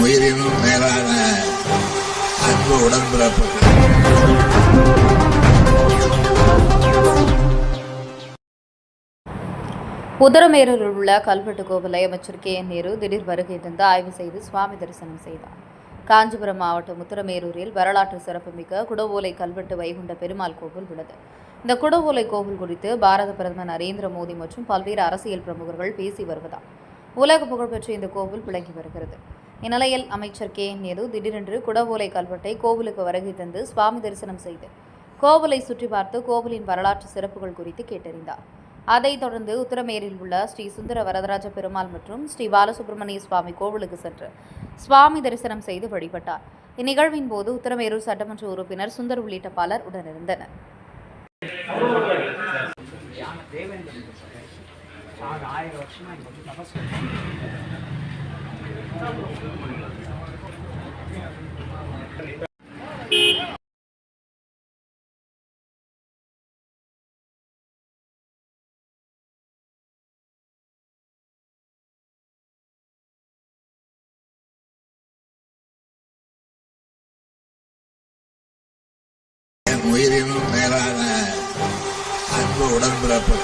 உயிரினும் மேலான அன்பு உடன்பிறப்பு. உத்தரமேரூரில் உள்ள கல்வெட்டு கோவிலை அமைச்சர் KN நேரு திடீர் வருகை தந்து ஆய்வு செய்து சுவாமி தரிசனம் செய்தார். காஞ்சிபுரம் மாவட்டம் உத்தரமேரூரில் வரலாற்று சிறப்புமிக்க குடவோலை கல்வெட்டு வைகுண்ட பெருமாள் கோவில் உள்ளது. இந்த குடவோலை கோவில் குறித்து பாரத பிரதமர் நரேந்திர மோடி மற்றும் பல்வேறு அரசியல் பிரமுகர்கள் பேசி வருவதால் உலக புகழ்பெற்ற இந்த கோவில் விளங்கி வருகிறது. இந்நிலையில் அமைச்சர் KN நேரு திடீரென்று குடவோலை கல்வெட்டை கோவிலுக்கு வருகை தந்து சுவாமி தரிசனம் செய்து கோவிலை சுற்றி பார்த்து கோவிலின் வரலாற்று சிறப்புகள் குறித்து கேட்டறிந்தார். அதைத் தொடர்ந்து உத்தரமேரில் உள்ள ஸ்ரீ சுந்தர வரதராஜ பெருமாள் மற்றும் ஸ்ரீ பாலசுப்ரமணிய சுவாமி கோவிலுக்கு சென்று சுவாமி தரிசனம் செய்து வழிபட்டார். இந்நிகழ்வின் போது உத்தரமேரூர் சட்டமன்ற உறுப்பினர் சுந்தர் உள்ளிட்ட பலர் உடனிருந்தனர். உயிரினும் மேலான அன்பு உடன்பிறப்பு.